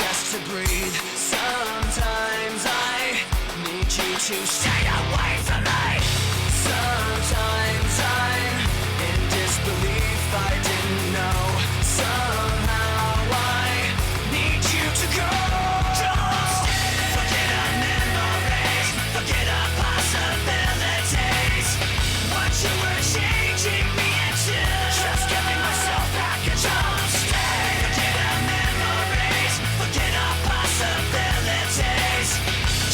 just to breathe. Sometimes I need you to stay away from me. Sometimes I'm in disbelief, I didn't know. Somehow I need you to go. Don't stay. Forget our memories, forget our possibilities. What you were changing me into, just giving myself back and don't stay. Forget our memories, forget our possibilities.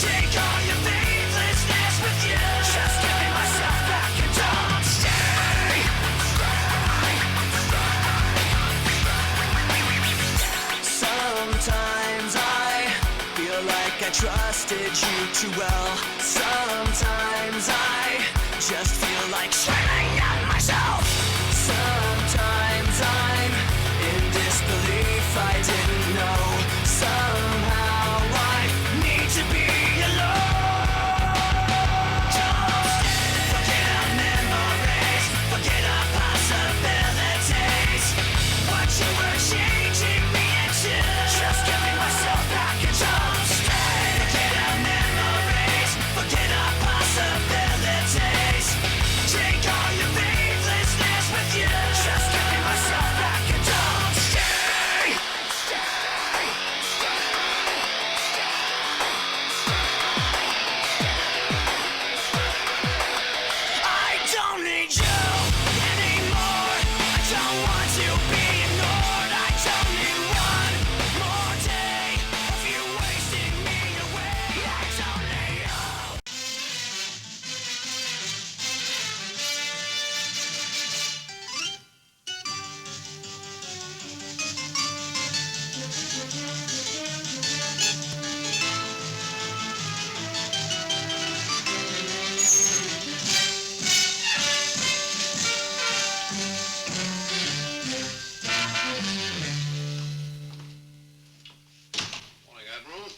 Take all your faithlessness with you, just giving myself back and don't stay. Sometimes I feel like I trusted you too well. Sometimes I just feel like screaming at myself. Sometimes I'm in disbelief, I didn't know. Somehow I need to be alone. Don't stay. Forget our memories, forget our possibilities. What you were changing me into, just giving myself back and don't stay. Forget our memories, forget our possibilities. Take all your faithlessness with you, just giving myself back and don't stay. I don't need you anymore. I don't want to be ignored. I don't need one more day of you wasting me away. I don't need you. Morning, Admiral.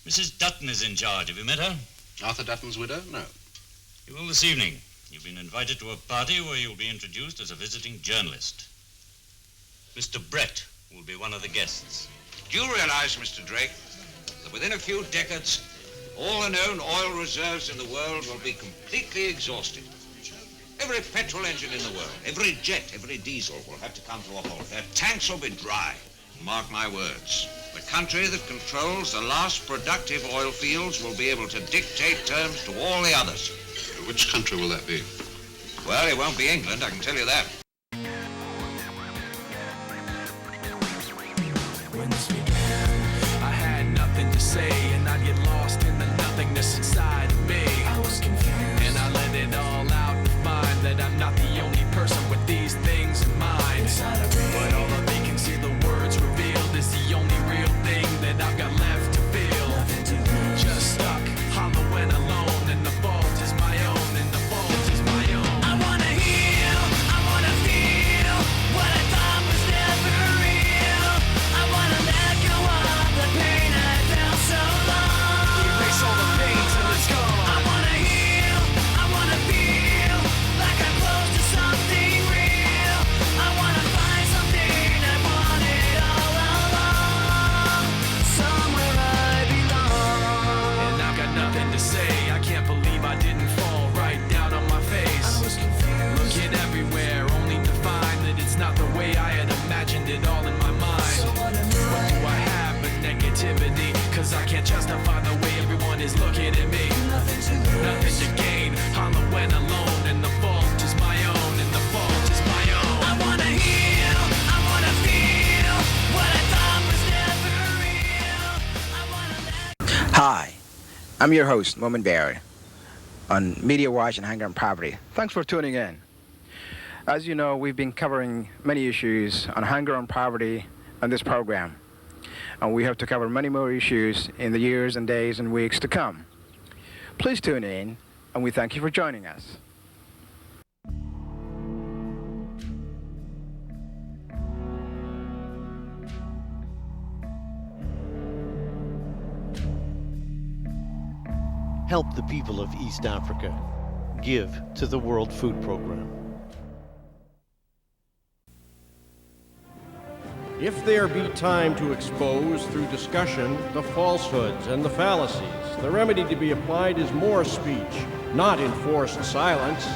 Mrs. Dutton is in charge. Have you met her? Arthur Dutton's widow? No. You will this evening. You've been invited to a party where you'll be introduced as a visiting journalist. Mr. Brett will be one of the guests. Do you realize, Mr. Drake, that within a few decades, all the known oil reserves in the world will be completely exhausted? Every petrol engine in the world, every jet, every diesel will have to come to a halt. Their tanks will be dry. Mark my words. The country that controls the last productive oil fields will be able to dictate terms to all the others. Which country will that be? Well, it won't be England, I can tell you that. When this began, I had nothing to say, and I'd get lost in the nothingness inside of me. I was confused, and I let it all out to find that I'm not the only person with these things in mind. But all the vacancy the words revealed is the only real thing that I've got left to feel. Just stuck, hollow and alone, and the fault is my own, and the fault is my own. I wanna heal, I wanna feel what I thought was never real. I wanna let go of the pain I felt so long. Erase all the pain till it's gone. I wanna heal, I wanna feel like I'm close to something real. I wanna find something I wanted all along, somewhere I belong. And I've got nothing to say. I can't believe I didn't fall right down on my face. I was confused, looking everywhere, only to find that it's not the way I had imagined it all in my mind. So what do I have but negativity? Cause I can't justify the way everyone is looking at me. Nothing to gain, hollow and alone, and the fault is my own, and the fault is my own. I wanna heal, I wanna feel what I thought was never real. I wanna let. Hi, I'm your host, Moment Barry, on Media Watch and Hunger and Poverty. Thanks for tuning in. As you know, we've been covering many issues on hunger and poverty on this program. And we have to cover many more issues in the years and days and weeks to come. Please tune in, and we thank you for joining us. Help the people of East Africa. Give to the World Food Program. If there be time to expose through discussion the falsehoods and the fallacies, the remedy to be applied is more speech, not enforced silence.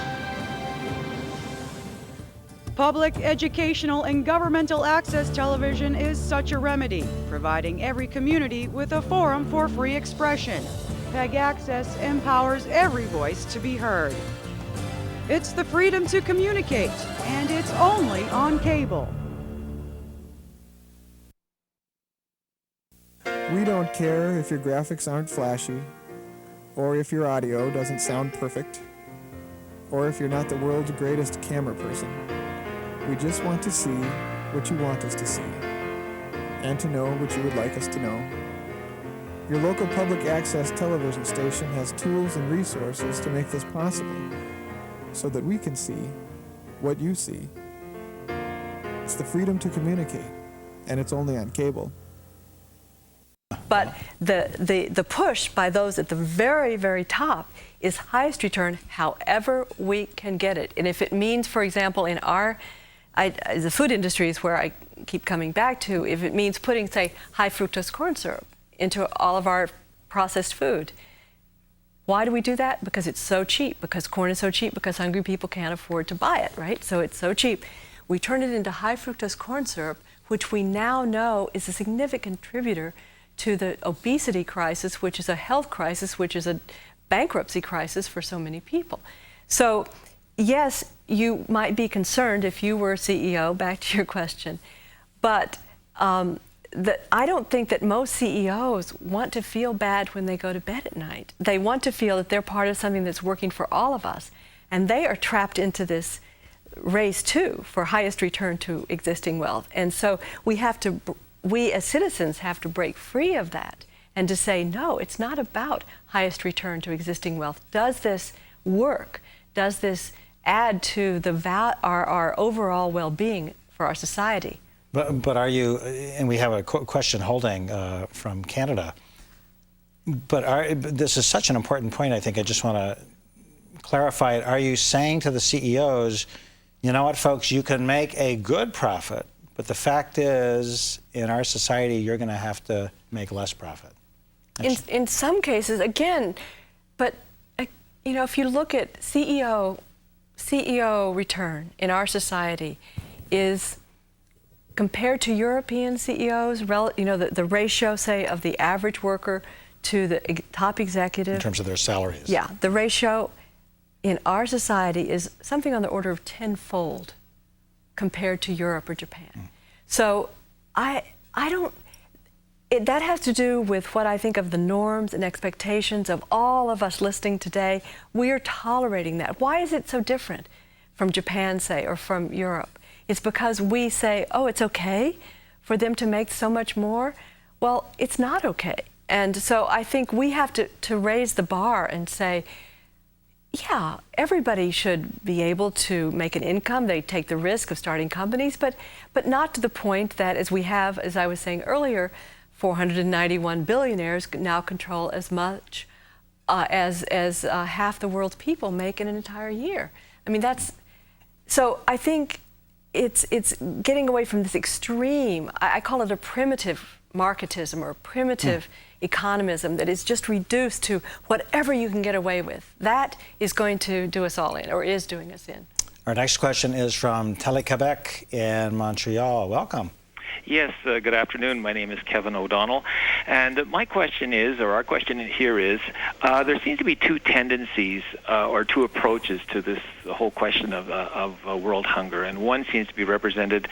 Public, educational, and governmental access television is such a remedy, providing every community with a forum for free expression. PEG Access empowers every voice to be heard. It's the freedom to communicate, and it's only on cable. We don't care if your graphics aren't flashy, or if your audio doesn't sound perfect, or if you're not the world's greatest camera person. We just want to see what you want us to see, and to know what you would like us to know. Your local public access television station has tools and resources to make this possible, so that we can see what you see. It's the freedom to communicate, and it's only on cable. But the push by those at the very, very top is highest return however we can get it. And if it means, for example, in the food industry is where I keep coming back to, if it means putting, say, high fructose corn syrup into all of our processed food. Why do we do that? Because it's so cheap, because corn is so cheap, because hungry people can't afford to buy it, right? So it's so cheap. We turn it into high fructose corn syrup, which we now know is a significant contributor to the obesity crisis, which is a health crisis, which is a bankruptcy crisis for so many people. So yes, you might be concerned if you were a CEO, back to your question, but I don't think that most CEOs want to feel bad when they go to bed at night. They want to feel that they're part of something that's working for all of us. And they are trapped into this race too for highest return to existing wealth. And so we as citizens have to break free of that and to say, no, it's not about highest return to existing wealth. Does this work? Does this add to our overall well-being for our society? But are you, and we have a question holding from Canada, but this is such an important point, I think I just want to clarify it. Are you saying to the CEOs, you know what, folks, you can make a good profit, but the fact is, in our society, you're going to have to make less profit? In some cases, again, but you know, if you look at CEO return in our society is compared to European CEOs, you know, the ratio, say, of the average worker to the top executive. In terms of their salaries. Yeah, the ratio in our society is something on the order of 10-fold compared to Europe or Japan. So that has to do with what I think of the norms and expectations of all of us listening today. We are tolerating that. Why is it so different from Japan, say, or from Europe? It's because we say, oh, it's okay for them to make so much more. Well, it's not okay. And so I think we have to raise the bar and say, yeah, everybody should be able to make an income. They take the risk of starting companies, but not to the point that, as we have, as I was saying earlier, 491 billionaires now control as much as half the world's people make in an entire year. I mean, so I think it's getting away from this extreme, I call it a primitive marketism or primitive economism that is just reduced to whatever you can get away with. That is going to do us all in, or is doing us in. Our next question is from Télé-Québec in Montreal. Welcome. Yes, good afternoon. My name is Kevin O'Donnell. And my question is, or our question here is, there seems to be two tendencies or two approaches to this whole question of world hunger. And one seems to be represented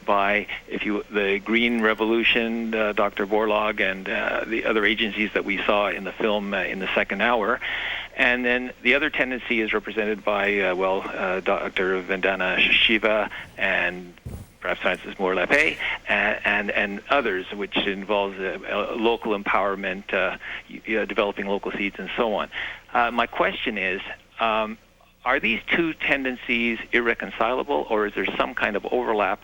by, the Green Revolution, Dr. Borlaug, and the other agencies that we saw in the film in the second hour. And then the other tendency is represented by, Dr. Vandana Shiva and perhaps Francis Lappe, and others, which involves local empowerment, developing local seeds, and so on. My question is, are these two tendencies irreconcilable, or is there some kind of overlap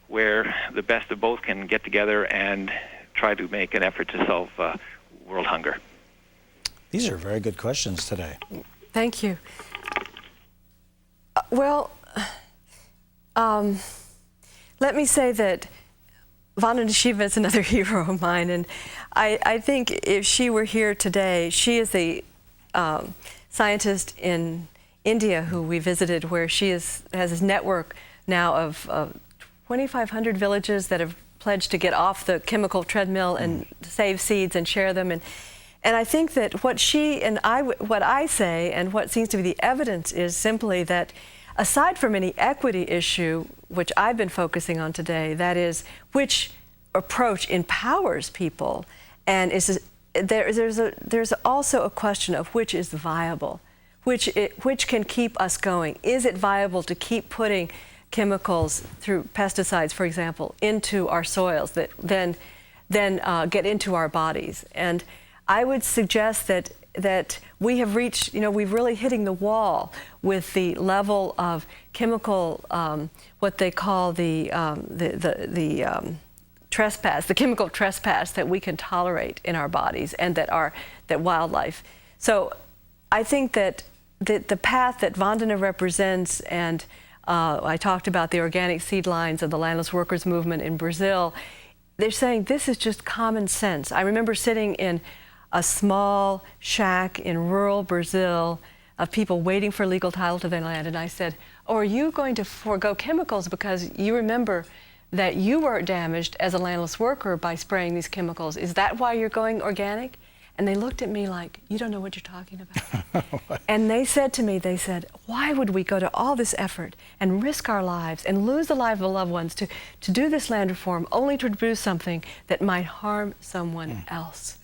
where the best of both can get together and try to make an effort to solve world hunger? These are very good questions today. Thank you. Let me say that Vandana Shiva is another hero of mine, and I think if she were here today, she is the scientist in India who we visited, where she has this network now of 2,500 villages that have pledged to get off the chemical treadmill and save seeds and share them. And I think that what she and what I say, and what seems to be the evidence, is simply that aside from any equity issue, which I've been focusing on today, that is, which approach empowers people, and there's also a question of which is viable, which can keep us going. Is it viable to keep putting chemicals through pesticides, for example, into our soils that then get into our bodies? And I would suggest that we have reached, we've really hitting the wall with the level of chemical, what they call the trespass, the chemical trespass that we can tolerate in our bodies, and that wildlife. So I think that the path that Vandana represents, and I talked about the organic seed lines of the landless workers movement in Brazil, they're saying this is just common sense. I remember sitting in a small shack in rural Brazil of people waiting for legal title to their land, and I said, "Oh, are you going to forego chemicals because you remember that you were damaged as a landless worker by spraying these chemicals? Is that why you're going organic?" And they looked at me like, "You don't know what you're talking about." And they said to me, "Why would we go to all this effort and risk our lives and lose the lives of loved ones to do this land reform only to produce something that might harm someone else?"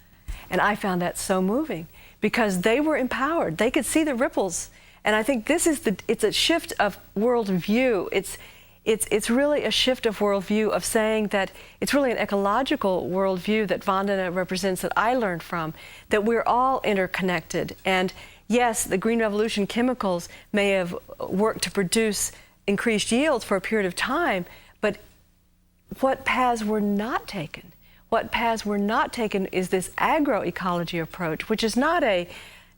And I found that so moving, because they were empowered. They could see the ripples. And I think this is it's a shift of worldview. It's really a shift of worldview, of saying that it's really an ecological worldview that Vandana represents, that I learned from, that we're all interconnected. And yes, the Green Revolution chemicals may have worked to produce increased yields for a period of time, but what paths were not taken? What paths were not taken is this agroecology approach, which is not a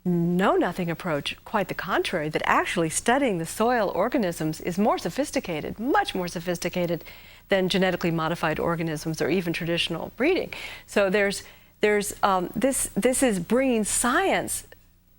know-nothing approach, quite the contrary, that actually studying the soil organisms is more sophisticated, much more sophisticated than genetically modified organisms or even traditional breeding. So this is bringing science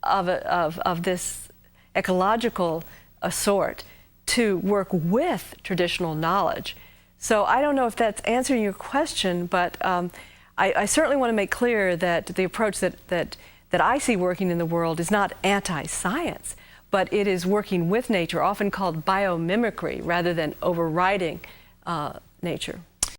of this ecological sort to work with traditional knowledge. So I don't know if that's answering your question, but I certainly want to make clear that the approach that I see working in the world is not anti-science, but it is working with nature, often called biomimicry, rather than overriding nature.